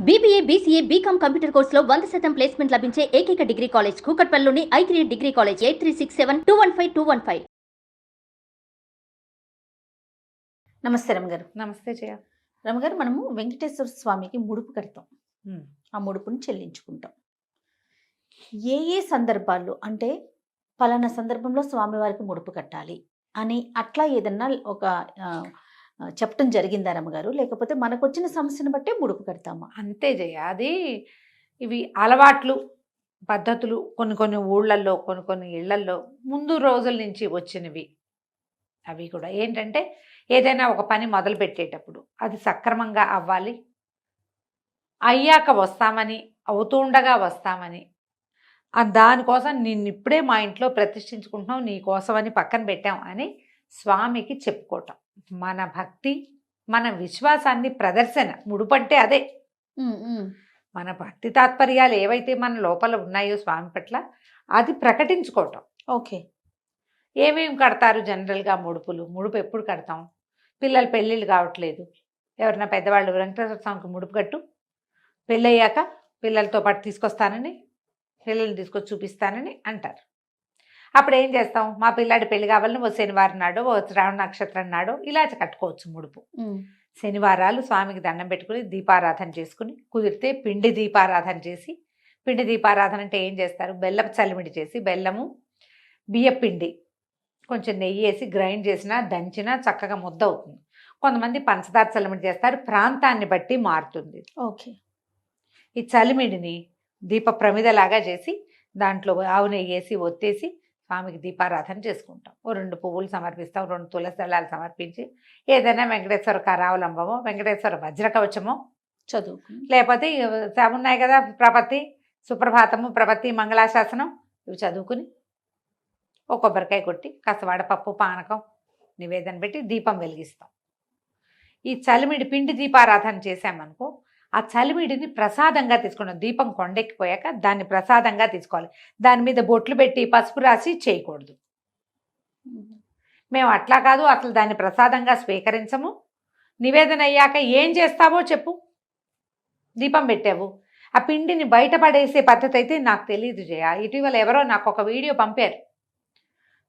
BBA, BCA, BCom computer కోర్సులో 100% placement లభించే ఏకైక డిగ్రీ కాలేజ్ కూకట్పల్లిలోని i3 డిగ్రీ కాలేజ్ 8367215215. నమస్తే రమగారు. నమస్తే జయ. రమగారు, మనము వెంకటేశ్వర స్వామికి ముడుపు కడతాం, ఉమ్. ఆ ముడుపుని చెల్లించుకుంటాం. ఏ సందర్భాల్లో అంటే పలానా సందర్భంలో స్వామివారికి ముడుపు కట్టాలి అని అట్లా ఏదన్నా ఒక చెప్పడం జరిగిందా రమగారు? లేకపోతే మనకు వచ్చిన సమస్యను బట్టే ముడుపు కడతామా? అంతే జయ. అది ఇవి అలవాట్లు పద్ధతులు కొన్ని కొన్ని ఊళ్ళల్లో కొన్ని ఇళ్లల్లో ముందు రోజుల నుంచి వచ్చినవి. అవి కూడా ఏంటంటే ఏదైనా ఒక పని మొదలు పెట్టేటప్పుడు అది సక్రమంగా అవ్వాలి, అయ్యాక వస్తామని, అవుతుండగా వస్తామని, దానికోసం నిన్నిప్పుడే మా ఇంట్లో ప్రతిష్ఠించుకుంటున్నాం, నీ కోసమని పక్కన పెట్టాం అని స్వామికి చెప్పుకోవటం. మన భక్తి, మన విశ్వాసాన్ని ప్రదర్శన. ముడుపంటే అదే. మన భక్తి తాత్పర్యాలు ఏవైతే మన లోపల ఉన్నాయో స్వామి పట్ల అది ప్రకటించుకోవటం. ఓకే. ఏమేమి కడతారు జనరల్గా ముడుపు ఎప్పుడు కడతాం? పిల్లలు పెళ్ళిళ్ళు కావట్లేదు, ఎవరైనా పెద్దవాళ్ళు వెంకటేశ్వర స్వామికి ముడుపు కట్టు, పెళ్ళయ్యాక పిల్లలతో పాటు తీసుకొస్తానని, పిల్లల్ని తీసుకొచ్చి చూపిస్తానని అంటారు. అప్పుడు ఏం చేస్తాం? మా పిల్లాడి పెళ్లి కావాలని ఓ శనివారం నాడో ఓ శ్రావణ నక్షత్రం నాడో ఇలా కట్టుకోవచ్చు ముడుపు. శనివారాలు స్వామికి దండం పెట్టుకుని దీపారాధన చేసుకుని, కుదిరితే పిండి దీపారాధన చేసి, పిండి దీపారాధన అంటే ఏం చేస్తారు? బెల్లం చలిమిడి చేసి, బెల్లము బియ్యపిండి కొంచెం నెయ్యి వేసి గ్రైండ్ చేసినా దంచినా చక్కగా ముద్ద అవుతుంది. కొంతమంది పంచదార చలిమిడి చేస్తారు, ప్రాంతాన్ని బట్టి మారుతుంది. ఓకే. ఈ చలిమిడిని దీప ప్రమిదలాగా చేసి దాంట్లో ఆవు నెయ్యి వేసి ఒత్తేసి స్వామికి దీపారాధన చేసుకుంటాం. ఓ 2 పువ్వులు సమర్పిస్తాం, 2 తులసి దళాలు సమర్పించి ఏదైనా వెంకటేశ్వర కరావలంబమో, వెంకటేశ్వర వజ్రకవచమో చదువు, లేకపోతే ఉన్నాయి కదా ప్రపత్తి, సుప్రభాతము, ప్రపత్తి, మంగళాశాసనం, ఇవి చదువుకుని ఓ కొబ్బరికాయ కొట్టి కాస్త వడపప్పు పానకం నివేదన పెట్టి దీపం వెలిగిస్తాం. ఈ చలిమిడి పిండి దీపారాధన చేసామనుకో, ఆ చలిమిడిని ప్రసాదంగా తీసుకున్నాం. దీపం కొండెక్కిపోయాక దాన్ని ప్రసాదంగా తీసుకోవాలి. దాని మీద బొట్లు పెట్టి పసుపు రాసి చేయకూడదు. మేము అట్లా కాదు, అసలు దాన్ని ప్రసాదంగా స్వీకరించము. నివేదన అయ్యాక ఏం చేస్తావో చెప్పు. దీపం పెట్టావు, ఆ పిండిని బయటపడేసే పద్ధతి అయితే నాకు తెలియదు జయ. ఇటీవల ఎవరో నాకు ఒక వీడియో పంపారు.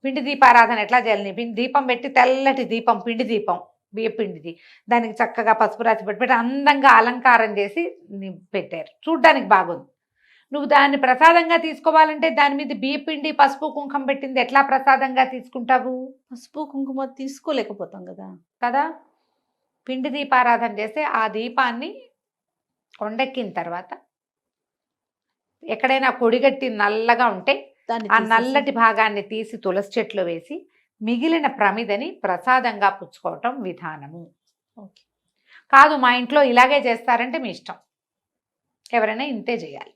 పిండి దీపారాధన ఎట్లా చేయాలి? పిండి దీపం పెట్టి, తెల్లటి దీపం, పిండి దీపం, బియ్యపిండిది, దానికి చక్కగా పసుపు రాసి పెట్టి అందంగా అలంకారం చేసి పెట్టారు. చూడ్డానికి బాగుంది. నువ్వు దాన్ని ప్రసాదంగా తీసుకోవాలంటే దాని మీద బియ్యపిండి, పసుపు, కుంకుమ పెట్టింది ఎట్లా ప్రసాదంగా తీసుకుంటావు? పసుపు కుంకుమ తీసుకోలేకపోతాం కదా. పిండి దీపారాధన చేస్తే ఆ దీపాన్ని కొండెక్కిన తర్వాత ఎక్కడైనా కొడిగట్టి నల్లగా ఉంటే ఆ నల్లటి భాగాన్ని తీసి తులసి చెట్లు వేసి మిగిలిన ప్రమిదని ప్రసాదంగా పుచ్చుకోవటం విధానము. ఓకే. కాదు మా ఇంట్లో ఇలాగే చేస్తారంటే మీ ఇష్టం, ఎవరైనా ఇంతే చేయాలి.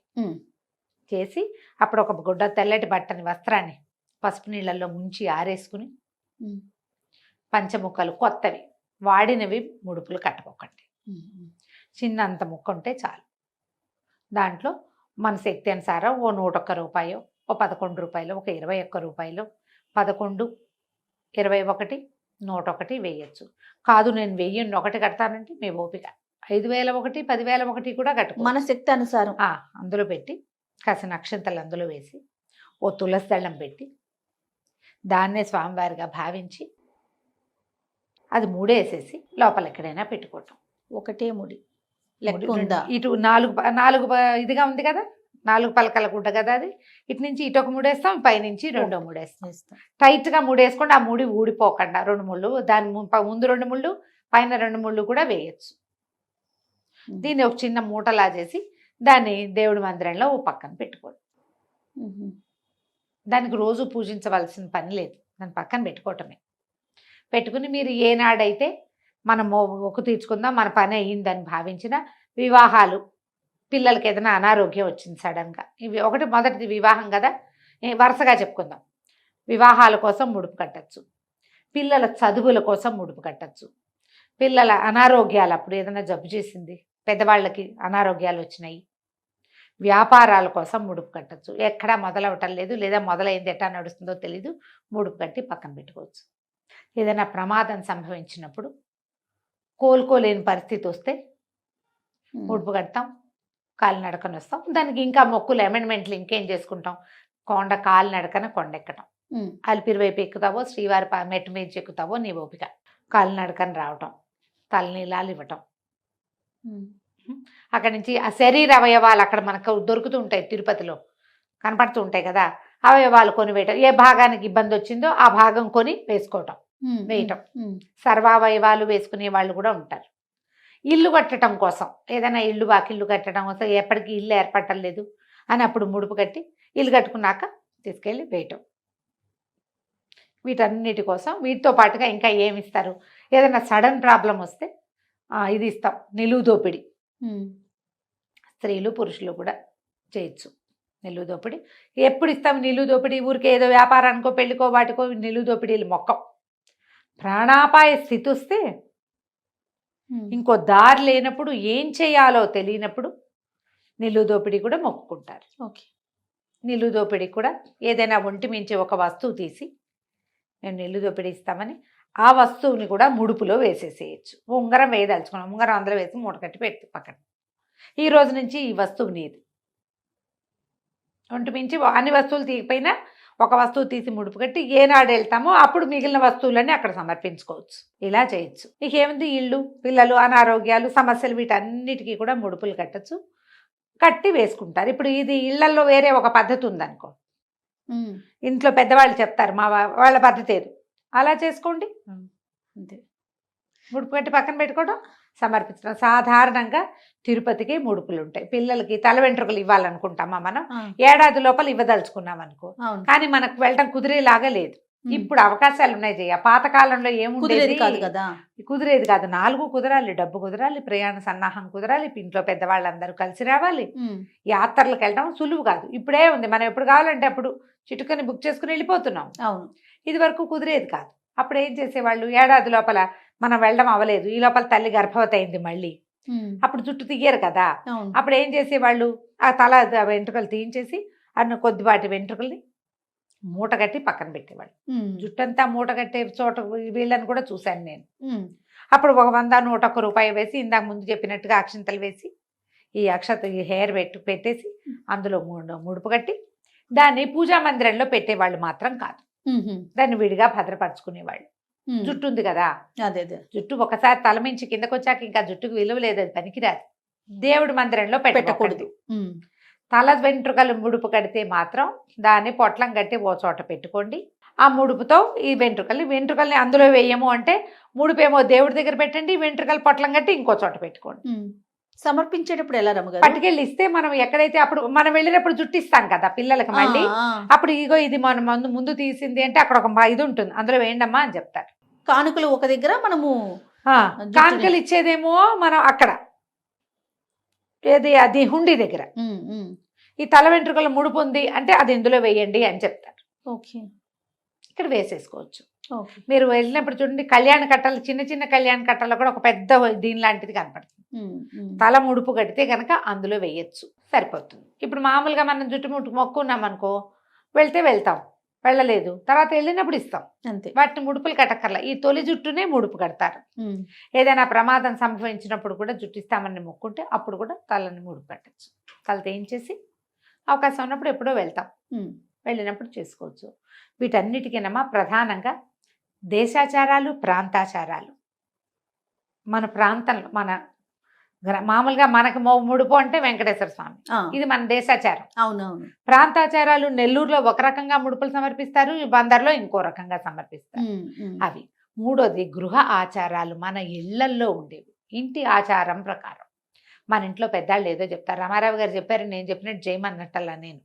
చేసి అప్పుడు ఒక గుడ్డ తెల్లటి బట్టని, వస్త్రాన్ని పసుపు నీళ్ళల్లో ముంచి ఆరేసుకుని పంచముక్కలు కొత్తవి, వాడినవి ముడుపులు కట్టుకోకండి. చిన్నంత ముక్క ఉంటే చాలు. దాంట్లో మన శక్తి అనుసారం ఓ 101 రూపాయో, ఓ 11 రూపాయలు, ఒక 21 రూపాయలు, 11, 21, 101 వేయచ్చు. కాదు నేను 1001 కడతానంటే మీ ఓపిక. 5001, 10,001 కూడా కట్టుకో, మన శక్తి అనుసారం. అందులో పెట్టి కాసిన అక్షంతలు అందులో వేసి ఓ తులసి దళం పెట్టి దాన్నే స్వామివారిగా భావించి అది మూడేసేసి లోపల ఎక్కడైనా పెట్టుకోవటం. ఒకటే ముడి లెక్క ఉందా? ఇటు 4 ఇదిగా ఉంది కదా, 4 పలకల గుడ్డ కదా అది. ఇటు నుంచి ఇటు ఒక ముడేస్తాం, పైనుంచి 2 ముడేస్తాం. టైట్గా ముడేసుకోండి. ఆ ముడి ఊడిపోకుండా 2 ముళ్ళు, దాని ముందు 2 ముళ్ళు, పైన 2 ముళ్ళు కూడా వేయచ్చు. దీన్ని ఒక చిన్న మూటలా చేసి దాన్ని దేవుడి మందిరంలో ఓ పక్కన పెట్టుకోండి. దానికి రోజు పూజించవలసిన పని లేదు, దాన్ని పక్కన పెట్టుకోవటమే. పెట్టుకుని మీరు ఏనాడైతే మనం మొక్కు తీర్చుకుందాం, మన పని అయ్యిందని భావించిన వివాహాలు, పిల్లలకి ఏదైనా అనారోగ్యం వచ్చింది సడన్గా, ఇవి మొదటిది వివాహం కదా, వరుసగా చెప్పుకుందాం. వివాహాల కోసం ముడుపు కట్టచ్చు, పిల్లల చదువుల కోసం ముడుపు కట్టచ్చు, పిల్లల అనారోగ్యాలు, అప్పుడు ఏదైనా జబ్బు చేసింది, పెద్దవాళ్ళకి అనారోగ్యాలు వచ్చినాయి, వ్యాపారాల కోసం ముడుపు కట్టచ్చు. ఎక్కడా మొదలవటం లేదు, లేదా మొదలైంది ఎట్టా నడుస్తుందో తెలీదు, ముడుపు కట్టి పక్కన పెట్టుకోవచ్చు. ఏదైనా ప్రమాదం సంభవించినప్పుడు, కోలుకోలేని పరిస్థితి వస్తే ముడుపు కడతాం. కాలినడకన వస్తాం. దానికి ఇంకా మొక్కులు అమెండ్మెంట్లు ఇంకేం చేసుకుంటాం, కాలినడకన కొండెక్కటం. అలిపిరి వైపు ఎక్కుతావో శ్రీవారి మెట్టు మీద ఎక్కుతావో నీ ఓపిక. కాలినడకన రావటం, తలనీలాలు ఇవ్వటం. అక్కడి నుంచి ఆ శరీర అవయవాలు అక్కడ మనకు దొరుకుతూ ఉంటాయి, తిరుపతిలో కనపడుతూ ఉంటాయి కదా, అవయవాలు కొని వేయటం. ఏ భాగానికి ఇబ్బంది వచ్చిందో ఆ భాగం కొని వేయటం. సర్వావయవాలు వేసుకునే వాళ్ళు కూడా ఉంటారు. ఇల్లు కట్టడం కోసం, ఏదైనా ఇల్లు వాకిల్లు కట్టడం కోసం, ఎప్పటికీ ఇల్లు ఏర్పడటం లేదు అని అప్పుడు ముడుపు కట్టి ఇల్లు కట్టుకున్నాక తీసుకెళ్ళి వేయటం. వీటన్నిటి కోసం వీటితో పాటుగా ఇంకా ఏమి ఇస్తారు, ఏదైనా సడన్ ప్రాబ్లం వస్తే ఇది ఇస్తాం, నిలువు దోపిడి. స్త్రీలు పురుషులు కూడా చేయొచ్చు నిలువు దోపిడి. ఎప్పుడు ఇస్తాం నిలువు దోపిడి? ఊరికే ఏదో వ్యాపారానికో పెళ్ళికో వాటికో నిలువు దోపిడీలు మొక్కం. ప్రాణాపాయ స్థితి వస్తే, ఇంకో దారి లేనప్పుడు, ఏం చేయాలో తెలియనప్పుడు నిలువు దోపిడీ కూడా మొక్కుకుంటారు. ఓకే. నిలువు దోపిడీ కూడా ఏదైనా ఒంటి మించి ఒక వస్తువు తీసి మేము నిలువు దోపిడీ ఇస్తామని ఆ వస్తువుని కూడా ముడుపులో వేసేసేయచ్చు. ఉంగరం వేయదలుచుకున్నాం, ఉంగరం అందులో వేసి మూట కట్టి పెట్టి పక్కన, ఈ రోజు నుంచి ఈ వస్తువు నీది. ఒంటి మించి అన్ని వస్తువులు తీయకపోయినా ఒక వస్తువు తీసి ముడుపు కట్టి ఏనాడు వెళ్తామో అప్పుడు మిగిలిన వస్తువులన్నీ అక్కడ సమర్పించుకోవచ్చు. ఇలా చేయొచ్చు. ఏముంది, ఇళ్ళు, పిల్లలు, అనారోగ్యాలు, సమస్యలు, వీటన్నిటికీ కూడా ముడుపులు కట్టచ్చు, కట్టి వేసుకుంటారు. ఇప్పుడు ఇది ఇళ్లలో వేరే ఒక పద్ధతి ఉందనుకో, ఇంట్లో పెద్దవాళ్ళు చెప్తారు మా వాళ్ళ పద్ధతి ఏదో, అలా చేసుకోండి అంతే. ముడుపు కట్టి పక్కన పెట్టుకోవడం, సమర్పించడం. సాధారణంగా తిరుపతికి ముడుపులు ఉంటాయి. పిల్లలకి తల వెంట్రుకలు ఇవ్వాలనుకుంటామా మనం, ఏడాది లోపల ఇవ్వదలుచుకున్నాం అనుకో, కానీ మనకు వెళ్ళటం కుదిరేలాగా లేదు. ఇప్పుడు అవకాశాలు ఉన్నాయి జయ. పాతకాలంలో ఏముండేది కాదు కదా, కుదిరేది కాదు. 4 కుదరాలి, డబ్బు కుదరాలి, ప్రయాణ సన్నాహం కుదరాలి, ఇంట్లో పెద్దవాళ్ళందరూ కలిసి రావాలి, యాత్రలకు వెళ్ళడం సులువు కాదు. ఇప్పుడే ఉంది, మనం ఎప్పుడు కావాలంటే అప్పుడు చిటుకని బుక్ చేసుకుని వెళ్ళిపోతున్నాం. అవును. ఇది వరకు కుదిరేది కాదు. అప్పుడు ఏం చేసేవాళ్ళు, ఏడాది లోపల మనం వెళ్ళడం అవ్వలేదు, ఈ లోపల తల్లి గర్భవతి అయింది మళ్ళీ, అప్పుడు జుట్టు తీయరు కదా, అప్పుడు ఏం చేసేవాళ్ళు, ఆ తల వెంట్రుకలు తీయించేసి అన్న కొద్దిపాటి వెంట్రుకల్ని మూట కట్టి పక్కన పెట్టేవాళ్ళు. జుట్టంతా మూట కట్టే చోట వీళ్ళని కూడా చూశాను నేను. అప్పుడు ఒక 100, 101 రూపాయి వేసి, ఇందాక ముందు చెప్పినట్టుగా అక్షంతలు వేసి, ఈ హెయిర్ పెట్టేసి అందులో ముడుపు కట్టి దాన్ని పూజా మందిరంలో పెట్టేవాళ్ళు మాత్రం కాదు, దాన్ని విడిగా భద్రపరచుకునేవాళ్ళు. జుట్టు ఉంది కదా, అదే జుట్టు ఒకసారి తలమించి కిందకు వచ్చాక ఇంకా జుట్టుకు విలువ లేదు, అది పనికిరాదు. దేవుడి మందిరంలో పెట్టకూడదు. తల వెంట్రుకలు ముడుపు కడితే మాత్రం దాన్ని పొట్లం కట్టి ఓ చోట పెట్టుకోండి. ఆ ముడుపుతో ఈ వెంట్రుకల్ని అందులో వేయము అంటే, ముడుపేమో దేవుడి దగ్గర పెట్టండి, వెంట్రుకలు పొట్లం కట్టి ఇంకో చోట పెట్టుకోండి. సమర్పించేటప్పుడు ఎలా రమ్మగారు? పట్టుకెళ్ళి ఇస్తే మనం ఎక్కడైతే అప్పుడు మనం వెళ్ళినప్పుడు జుట్టు ఇస్తాం కదా పిల్లలకి, మళ్ళీ అప్పుడు ఇగో ఇది మనం ముందు తీసింది అంటే అక్కడ ఒక ఇది ఉంటుంది, అందులో వేయండమ్మా అని చెప్తారు. కానుకలు ఒక దగ్గర, మనము కానుకలు ఇచ్చేదేమో మనం అక్కడ, ఏది అది హుండీ దగ్గర. ఈ తల వెంట్రుకల ముడుపు ఉంది అంటే అది ఇందులో వేయండి అని చెప్తారు. ఓకే. ఇక్కడ వేసేసుకోవచ్చు. మీరు వెళ్ళినప్పుడు చూడండి, కళ్యాణ కట్టలు, చిన్న చిన్న కళ్యాణ కట్టలో కూడా ఒక పెద్ద దీని లాంటిది కనపడుతుంది. తల ముడుపు కడితే కనుక అందులో వేయచ్చు, సరిపోతుంది. ఇప్పుడు మామూలుగా మనం జుట్టు మొక్కున్నాం అనుకో, వెళ్తాం, వెళ్ళలేదు తర్వాత వెళ్ళినప్పుడు ఇస్తాం అంతే, వాటిని ముడుపులు కట్టక్కర్లా. ఈ తొలి జుట్టునే ముడుపు కడతారు. ఏదైనా ప్రమాదం సంభవించినప్పుడు కూడా జుట్టు ఇస్తామని మొక్కుంటే అప్పుడు కూడా తలని ముడుపు కట్టచ్చు. తల తేయించేసి అవకాశం ఉన్నప్పుడు ఎప్పుడో వెళ్తాం, వెళ్ళినప్పుడు చేసుకోవచ్చు. వీటన్నిటికీనమ్మా ప్రధానంగా దేశాచారాలు, ప్రాంతాచారాలు. మన ప్రాంతంలో మామూలుగా మనకు ముడుపు అంటే వెంకటేశ్వర స్వామి, ఇది మన దేశాచారం. అవునవును. ప్రాంతాచారాలు నెల్లూరులో ఒక రకంగా ముడుపులు సమర్పిస్తారు, బందర్లో ఇంకో రకంగా సమర్పిస్తారు. అవి. మూడోది గృహ ఆచారాలు, మన ఇళ్లల్లో ఉండేవి, ఇంటి ఆచారం ప్రకారం. మన ఇంట్లో పెద్దవాళ్ళు ఏదో చెప్తారు, రామారావు గారు చెప్పారు నేను చెప్పినట్టు చేయమన్నట్టల్లా నేను,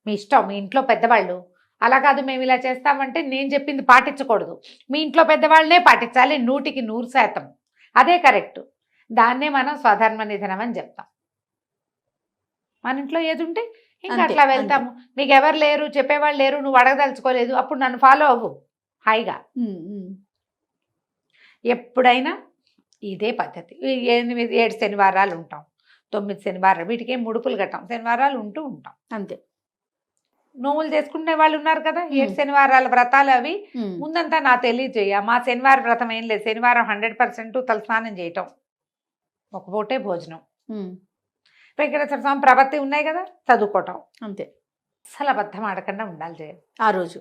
మీ ఇష్టం, మీ ఇంట్లో పెద్దవాళ్ళు అలా కాదు మేము ఇలా చేస్తామంటే నేను చెప్పింది పాటించకూడదు, మీ ఇంట్లో పెద్దవాళ్ళనే పాటించాలి 100% అదే కరెక్ట్. దాన్నే మనం స్వధర్మ నిధనం అని చెప్తాం. మన ఇంట్లో ఏది ఉంటే ఇంకా అట్లా వెళ్తాము. మీకు ఎవరు లేరు, చెప్పేవాళ్ళు లేరు, నువ్వు అడగదలుచుకోలేదు, అప్పుడు నన్ను ఫాలో అవ్వు హాయిగా. ఎప్పుడైనా ఇదే పద్ధతి. 7 శనివారాలు ఉంటాం, 9 శనివారాలు, వీటికి ముడుపులు కట్టాం, శనివారాలు ఉంటూ ఉంటాం అంతే. నోములు చేసుకునే వాళ్ళు ఉన్నారు కదా, 7 శనివారాల వ్రతాలు, అవి ముందంతా నా తెలియజేయ. మా శనివార వ్రతం ఏం లేదు, శనివారం 100% తలస్నానం చేయటం, ఒక పూటే భోజనం, వెంకటేశ్వర స్వామి ప్రపత్తి ఉన్నాయి కదా, చదువుకోవటం. అంతే. అసలు అబద్ధం ఆడకుండా ఉండాలి జయ. ఆ రోజు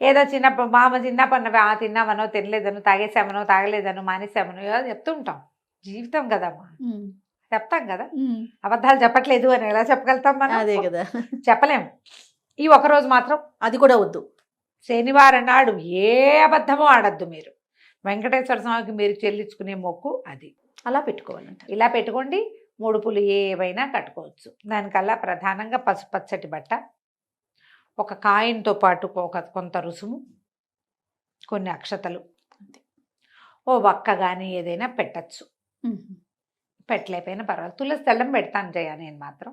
ఏదో చిన్నప్పటి తిన్నామనో తినలేదనో తాగేసామనో తాగలేదనో మానేసామనో ఏదో చెప్తూ ఉంటాం. జీవితం కదమ్మా, చెప్తాం కదా. అబద్ధాలు చెప్పట్లేదు అని ఎలా చెప్పగలుగుతాం మనం? అదే కదా, చెప్పలేము. ఈ ఒకరోజు మాత్రం అది కూడా వద్దు. శనివారం నాడు ఏ అబద్ధమో ఆడద్దు మీరు. వెంకటేశ్వర స్వామికి మీరు చెల్లించుకునే మొక్కు అది. అలా పెట్టుకోవాలంట. ఇలా పెట్టుకోండి. ముడుపులు ఏవైనా కట్టుకోవచ్చు. దానికల్లా ప్రధానంగా పసుపచ్చటి బట్ట, ఒక కాయిన్తో పాటు కొంత రుసుము, కొన్ని అక్షతలు, ఓ వక్క కానీ ఏదైనా పెట్టచ్చు. పెట్టలేకపోయినా పర్వాలేదు. తులసి దళం పెడతాను జయ నేను మాత్రం.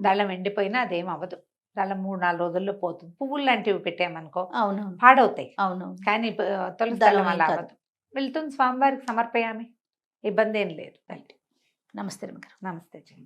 దళం ఎండిపోయినా అదేం అవ్వదు. దళం 3-4 రోజుల్లో పోతుంది. పువ్వులు లాంటివి పెట్టామనుకో అవునవును, పాడవుతాయి. అవునవును. కానీ తులసి దళం అలా అవ్వదు. వెళ్తుంది స్వామివారికి సమర్పయామి, ఇబ్బంది ఏం లేదు. నమస్తే రమగారు. నమస్తే జయ.